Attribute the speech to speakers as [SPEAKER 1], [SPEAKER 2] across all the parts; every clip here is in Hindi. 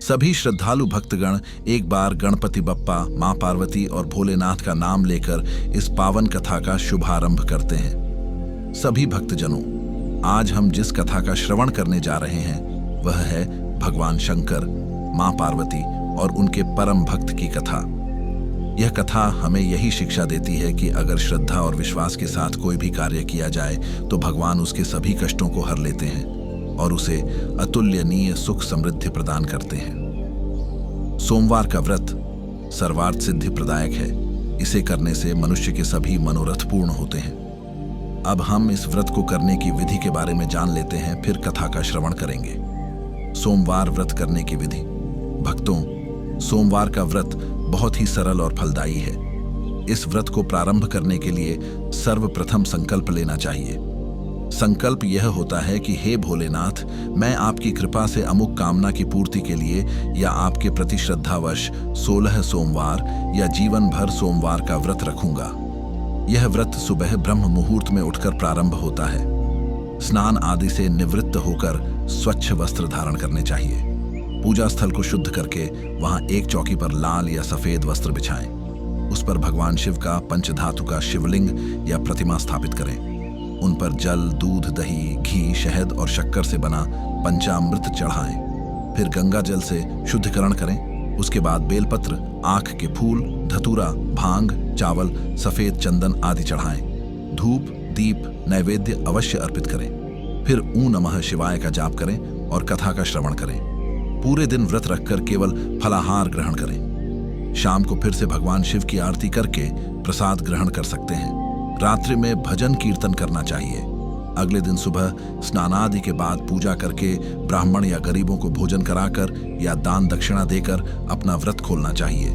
[SPEAKER 1] सभी श्रद्धालु भक्तगण एक बार गणपति बप्पा, मां पार्वती और भोलेनाथ का नाम लेकर इस पावन कथा का शुभारंभ करते हैं। सभी भक्तजनों, आज हम जिस कथा का श्रवण करने जा रहे हैं वह है भगवान शंकर, मां पार्वती और उनके परम भक्त की कथा। यह कथा हमें यही शिक्षा देती है कि अगर श्रद्धा और विश्वास के साथ कोई भी कार्य किया जाए तो भगवान उसके सभी कष्टों को हर लेते हैं और उसे अतुल्यनीय सुख समृद्धि प्रदान करते हैं। सोमवार का व्रत सर्वार्थ सिद्धि प्रदायक है। इसे करने से मनुष्य के सभी मनोरथ पूर्ण होते हैं। अब हम इस व्रत को करने की विधि के बारे में जान लेते हैं, फिर कथा का श्रवण करेंगे। सोमवार व्रत करने की विधि। भक्तों, सोमवार का व्रत बहुत ही सरल और फलदायी है। इस व्रत को प्रारंभ करने के लिए सर्वप्रथम संकल्प लेना चाहिए। संकल्प यह होता है कि हे भोलेनाथ, मैं आपकी कृपा से अमुक कामना की पूर्ति के लिए या आपके प्रति श्रद्धावश 16 सोमवार या जीवन भर सोमवार का व्रत रखूंगा। यह व्रत सुबह ब्रह्म मुहूर्त में उठकर प्रारंभ होता है। स्नान आदि से निवृत्त होकर स्वच्छ वस्त्र धारण करने चाहिए। पूजा स्थल को शुद्ध करके वहां एक चौकी पर लाल या सफेद वस्त्र बिछाएं। उस पर भगवान शिव का पंचधातु का शिवलिंग या प्रतिमा स्थापित करें। उन पर जल, दूध, दही, घी, शहद और शक्कर से बना पंचामृत चढ़ाएं। फिर गंगा जल से शुद्धिकरण करें। उसके बाद बेलपत्र, आँख के फूल, धतूरा, भांग, चावल, सफेद चंदन आदि चढ़ाएं। धूप, दीप, नैवेद्य अवश्य अर्पित करें। फिर ऊं नमः शिवाय का जाप करें और कथा का श्रवण करें। पूरे दिन व्रत रखकर केवल फलाहार ग्रहण करें। शाम को फिर से भगवान शिव की आरती करके प्रसाद ग्रहण कर सकते हैं। रात्रि में भजन कीर्तन करना चाहिए। अगले दिन सुबह स्नानादि के बाद पूजा करके ब्राह्मण या गरीबों को भोजन कराकर या दान दक्षिणा देकर अपना व्रत खोलना चाहिए।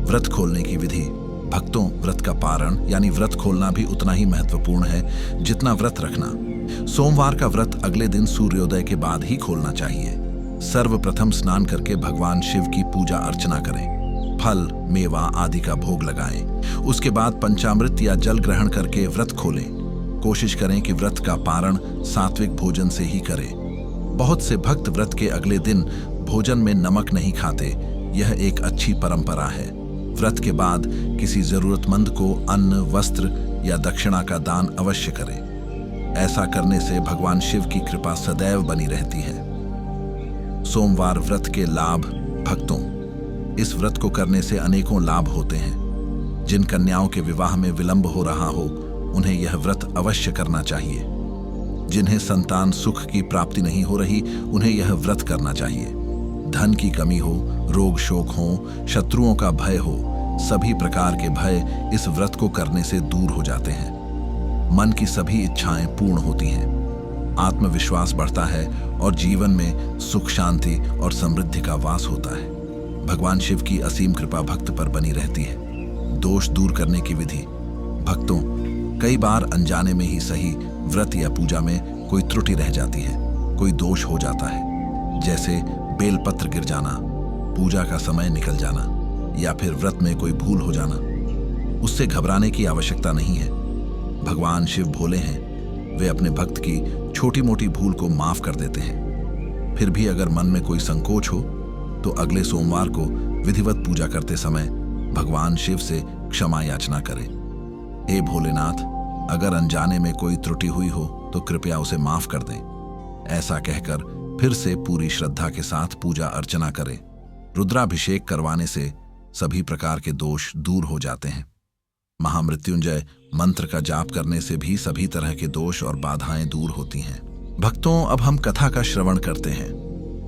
[SPEAKER 1] व्रत खोलने की विधि। भक्तों, व्रत का पारण यानी व्रत खोलना भी उतना ही महत्वपूर्ण है जितना व्रत रखना। सोमवार का व्रत अगले दिन सूर्योदय के बाद ही खोलना चाहिए। सर्वप्रथम स्नान करके भगवान शिव की पूजा अर्चना करें। फल, मेवा आदि का भोग लगाएं। उसके बाद पंचामृत या जल ग्रहण करके व्रत खोलें। कोशिश करें कि व्रत का पारण सात्विक भोजन से ही करें। बहुत से भक्त व्रत के अगले दिन भोजन में नमक नहीं खाते। यह एक अच्छी परंपरा है। व्रत के बाद किसी जरूरतमंद को अन्न, वस्त्र या दक्षिणा का दान अवश्य करें। ऐसा करने से भगवान शिव की कृपा सदैव बनी रहती है। सोमवार व्रत के लाभ। भक्तों, इस व्रत को करने से अनेकों लाभ होते हैं। जिन कन्याओं के विवाह में विलंब हो रहा हो उन्हें यह व्रत अवश्य करना चाहिए। जिन्हें संतान सुख की प्राप्ति नहीं हो रही उन्हें यह व्रत करना चाहिए। धन की कमी हो, रोग शोक हो, शत्रुओं का भय हो, सभी प्रकार के भय इस व्रत को करने से दूर हो जाते हैं। मन की सभी इच्छाएं पूर्ण होती हैं। आत्मविश्वास बढ़ता है और जीवन में सुख, शांति और समृद्धि का वास होता है। भगवान शिव की असीम कृपा भक्त पर बनी रहती है। दोष दूर करने की विधि। भक्तों, कई बार अनजाने में ही सही व्रत या पूजा में कोई त्रुटि रह जाती है, कोई दोष हो जाता है। जैसे बेलपत्र गिर जाना, पूजा का समय निकल जाना या फिर व्रत में कोई भूल हो जाना। उससे घबराने की आवश्यकता नहीं है। भगवान शिव भोले हैं। वे अपने भक्त की छोटी मोटी भूल को माफ कर देते हैं। फिर भी अगर मन में कोई संकोच हो तो अगले सोमवार को विधिवत पूजा करते समय भगवान शिव से क्षमा याचना करें। हे भोलेनाथ, अगर अनजाने में कोई त्रुटि हुई हो तो कृपया उसे माफ कर दें। ऐसा कहकर फिर से पूरी श्रद्धा के साथ पूजा अर्चना करें। रुद्राभिषेक करवाने से सभी प्रकार के दोष दूर हो जाते हैं। महामृत्युंजय मंत्र का जाप करने से भी सभी तरह के दोष और बाधाएं दूर होती हैं। भक्तों, अब हम कथा का श्रवण करते हैं।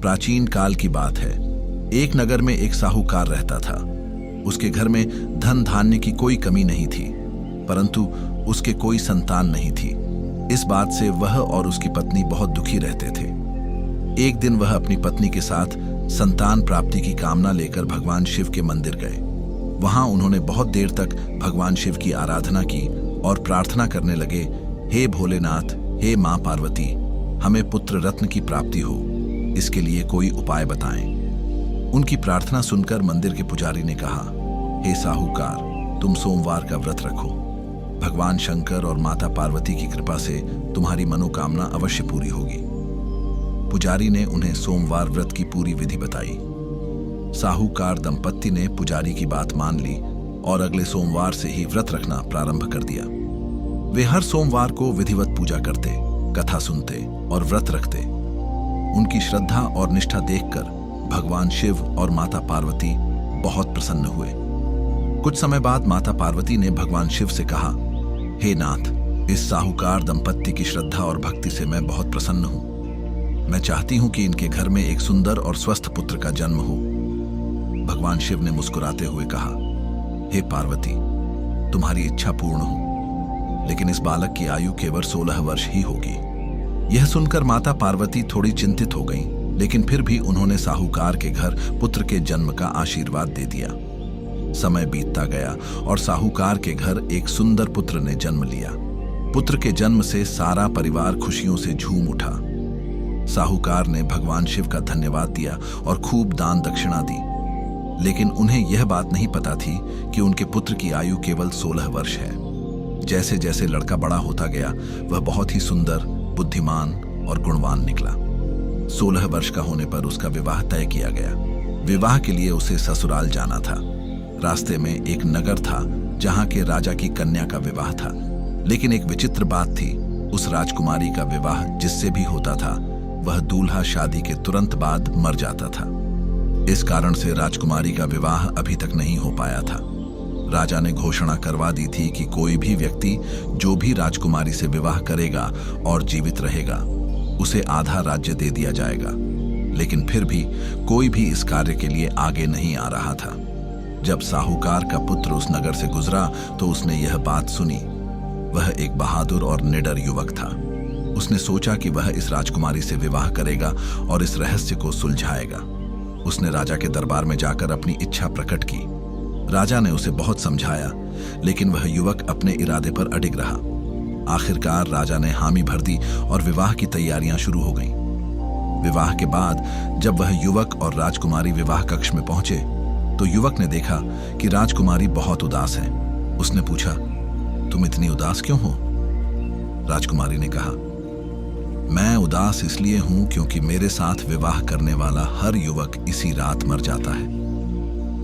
[SPEAKER 1] प्राचीन काल की बात है। एक नगर में एक साहूकार रहता था। उसके घर में धन धान्य की कोई कमी नहीं थी, परंतु उसके कोई संतान नहीं थी। इस बात से वह और उसकी पत्नी बहुत दुखी रहते थे। एक दिन वह अपनी पत्नी के साथ संतान प्राप्ति की कामना लेकर भगवान शिव के मंदिर गए। वहां उन्होंने बहुत देर तक भगवान शिव की आराधना की और प्रार्थना करने लगे, हे भोलेनाथ, हे मां पार्वती, हमें पुत्र रत्न की प्राप्ति हो, इसके लिए कोई उपाय बताएं। उनकी प्रार्थना सुनकर मंदिर के पुजारी ने कहा, हे साहूकार, तुम सोमवार का व्रत रखो। भगवान शंकर और माता पार्वती की कृपा से तुम्हारी मनोकामना अवश्य पूरी होगी। पुजारी ने उन्हें सोमवार व्रत की पूरी विधि बताई। साहूकार दंपत्ति ने पुजारी की बात मान ली और अगले सोमवार से ही व्रत रखना प्रारंभ कर दिया। वे हर सोमवार को विधिवत पूजा करते, कथा सुनते और व्रत रखते। उनकी श्रद्धा और निष्ठा देखकर भगवान शिव और माता पार्वती बहुत प्रसन्न हुए। कुछ समय बाद माता पार्वती ने भगवान शिव से कहा, हे नाथ, इस साहूकार दंपत्ति की श्रद्धा और भक्ति से मैं बहुत प्रसन्न हूं। मैं चाहती हूं कि इनके घर में एक सुंदर और स्वस्थ पुत्र का जन्म हो। भगवान शिव ने मुस्कुराते हुए कहा, हे पार्वती, तुम्हारी इच्छा पूर्ण हो, लेकिन इस बालक की आयु केवल 16 वर्ष ही होगी। यह सुनकर माता पार्वती थोड़ी चिंतित हो गईं, लेकिन फिर भी उन्होंने साहूकार के घर पुत्र के जन्म का आशीर्वाद दे दिया। समय बीतता गया और साहूकार के घर एक सुंदर पुत्र ने जन्म लिया। पुत्र के जन्म से सारा परिवार खुशियों से झूम उठा। साहूकार ने भगवान शिव का धन्यवाद दिया और खूब दान दक्षिणा दी, लेकिन उन्हें यह बात नहीं पता थी कि उनके पुत्र की आयु केवल 16 वर्ष है। जैसे जैसे लड़का बड़ा होता गया, वह बहुत ही सुंदर, बुद्धिमान और गुणवान निकला। 16 वर्ष का होने पर उसका विवाह तय किया गया। विवाह के लिए उसे ससुराल जाना था। रास्ते में एक नगर था जहां के राजा की कन्या का विवाह था, लेकिन एक विचित्र बात थी, उस राजकुमारी का विवाह जिससे भी होता था वह दूल्हा शादी के तुरंत बाद मर जाता था। इस कारण से राजकुमारी का विवाह अभी तक नहीं हो पाया था। राजा ने घोषणा करवा दी थी कि कोई भी व्यक्ति जो भी राजकुमारी से विवाह करेगा और जीवित रहेगा, उसे आधा राज्य दे दिया जाएगा। लेकिन फिर भी कोई भी इस कार्य के लिए आगे नहीं आ रहा था। जब साहूकार का पुत्र उस नगर से गुजरा तो उसने यह बात सुनी। वह एक बहादुर और निडर युवक था। उसने सोचा कि वह इस राजकुमारी से विवाह करेगा और इस रहस्य को सुलझाएगा। उसने राजा के दरबार में जाकर अपनी इच्छा प्रकट की। राजा ने उसे बहुत समझाया, लेकिन वह युवक अपने इरादे पर अडिग रहा। आखिरकार राजा ने हामी भर दी और विवाह की तैयारियां शुरू हो गईं। विवाह के बाद जब वह युवक और राजकुमारी विवाह कक्ष में पहुंचे तो युवक ने देखा कि राजकुमारी बहुत उदास है। उसने पूछा, तुम इतनी उदास क्यों हो? राजकुमारी ने कहा, मैं उदास इसलिए हूं क्योंकि मेरे साथ विवाह करने वाला हर युवक इसी रात मर जाता है।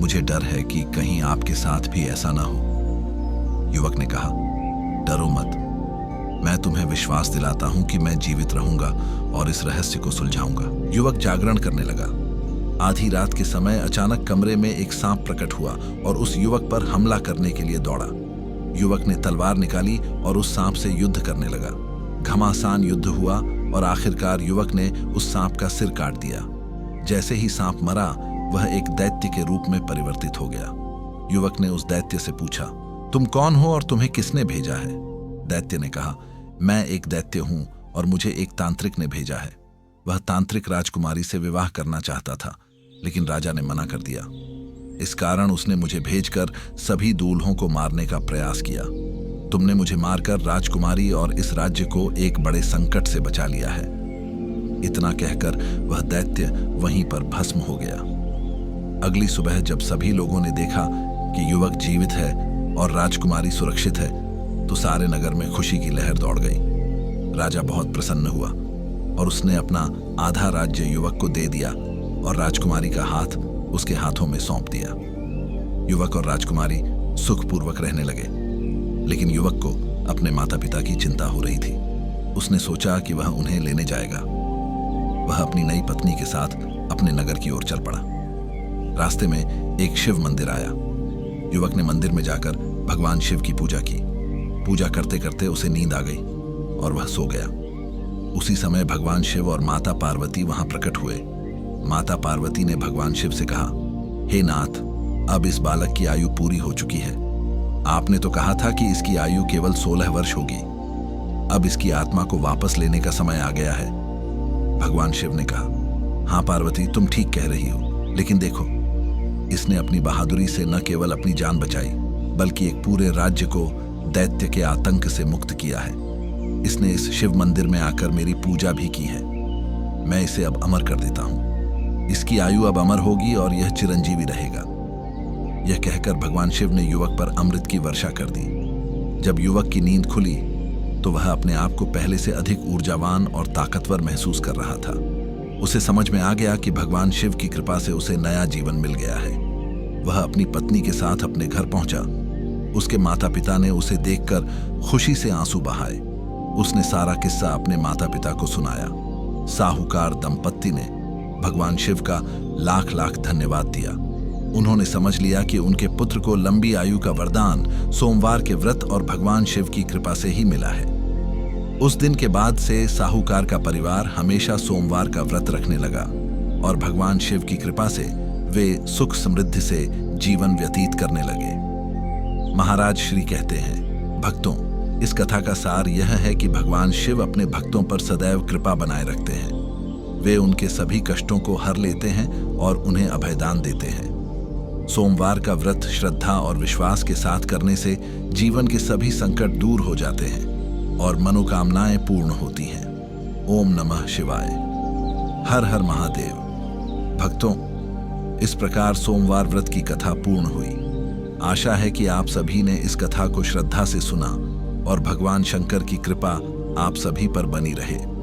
[SPEAKER 1] मुझे डर है कि कहीं आपके साथ भी ऐसा ना हो। युवक ने कहा, डरो मत, मैं तुम्हें विश्वास दिलाता हूं कि मैं जीवित रहूंगा और इस रहस्य को सुलझाऊंगा। युवक जागरण करने लगा। आधी रात के समय अचानक कमरे में एक सांप प्रकट हुआ और उस युवक पर हमला करने के लिए दौड़ा। युवक ने तलवार निकाली और उस सांप से युद्ध करने लगा। घमासान युद्ध हुआ और आखिरकार युवक ने उस सांप का सिर काट दिया। जैसे ही सांप मरा, वह एक दैत्य के रूप में परिवर्तित हो गया। युवक ने उस दैत्य से पूछा, तुम कौन हो और तुम्हें किसने भेजा है? दैत्य ने कहा, मैं एक दैत्य हूं और मुझे एक तांत्रिक ने भेजा है। वह तांत्रिक राजकुमारी से विवाह करना चाहता था, लेकिन राजा ने मना कर दिया। इस कारण उसने मुझे भेजकर सभी दूल्हों को मारने का प्रयास किया। तुमने मुझे मारकर राजकुमारी और इस राज्य को एक बड़े संकट से बचा लिया है। इतना कहकर वह दैत्य वहीं पर भस्म हो गया। अगली सुबह जब सभी लोगों ने देखा कि युवक जीवित है और राजकुमारी सुरक्षित है, तो सारे नगर में खुशी की लहर दौड़ गई। राजा बहुत प्रसन्न हुआ और उसने अपना आधा राज्य युवक को दे दिया और राजकुमारी का हाथ उसके हाथों में सौंप दिया। युवक और राजकुमारी सुखपूर्वक रहने लगे, लेकिन युवक को अपने माता पिता की चिंता हो रही थी। उसने सोचा कि वह उन्हें लेने जाएगा। वह अपनी नई पत्नी के साथ अपने नगर की ओर चल पड़ा। रास्ते में एक शिव मंदिर आया। युवक ने मंदिर में जाकर भगवान शिव की पूजा की। पूजा करते करते उसे नींद आ गई और वह सो गया। उसी समय भगवान शिव और माता पार्वती वहां प्रकट हुए। माता पार्वती ने भगवान शिव से कहा, हे नाथ, अब इस बालक की आयु पूरी हो चुकी है। आपने तो कहा था कि इसकी आयु केवल 16 वर्ष होगी। अब इसकी आत्मा को वापस लेने का समय आ गया है। भगवान शिव ने कहा, हाँ पार्वती, तुम ठीक कह रही हो, लेकिन देखो, इसने अपनी बहादुरी से न केवल अपनी जान बचाई, बल्कि एक पूरे राज्य को दैत्य के आतंक से मुक्त किया है। इसने इस शिव मंदिर में आकर मेरी पूजा भी की है। मैं इसे अब अमर कर देता हूं। इसकी आयु अब अमर होगी और यह चिरंजीवी रहेगा। यह कहकर भगवान शिव ने युवक पर अमृत की वर्षा कर दी। जब युवक की नींद खुली तो वह अपने आप को पहले से अधिक ऊर्जावान और ताकतवर महसूस कर रहा था। उसे समझ में आ गया कि भगवान शिव की कृपा से उसे नया जीवन मिल गया है। वह अपनी पत्नी के साथ अपने घर पहुंचा। उसके माता पिता ने उसे देखकर खुशी से आंसू बहाए। उसने सारा किस्सा अपने माता पिता को सुनाया। साहूकार दंपत्ति ने भगवान शिव का लाख लाख धन्यवाद दिया। उन्होंने समझ लिया कि उनके पुत्र को लंबी आयु का वरदान सोमवार के व्रत और भगवान शिव की कृपा से ही मिला है। उस दिन के बाद से साहूकार का परिवार हमेशा सोमवार का व्रत रखने लगा और भगवान शिव की कृपा से वे सुख समृद्धि से जीवन व्यतीत करने लगे। महाराज श्री कहते हैं, भक्तों, इस कथा का सार यह है कि भगवान शिव अपने भक्तों पर सदैव कृपा बनाए रखते हैं। वे उनके सभी कष्टों को हर लेते हैं और उन्हें अभयदान देते हैं। सोमवार का व्रत श्रद्धा और विश्वास के साथ करने से जीवन के सभी संकट दूर हो जाते हैं और मनोकामनाएं पूर्ण होती हैं। ओम नमः शिवाय। हर हर महादेव। भक्तों, इस प्रकार सोमवार व्रत की कथा पूर्ण हुई। आशा है कि आप सभी ने इस कथा को श्रद्धा से सुना और भगवान शंकर की कृपा आप सभी पर बनी रहे।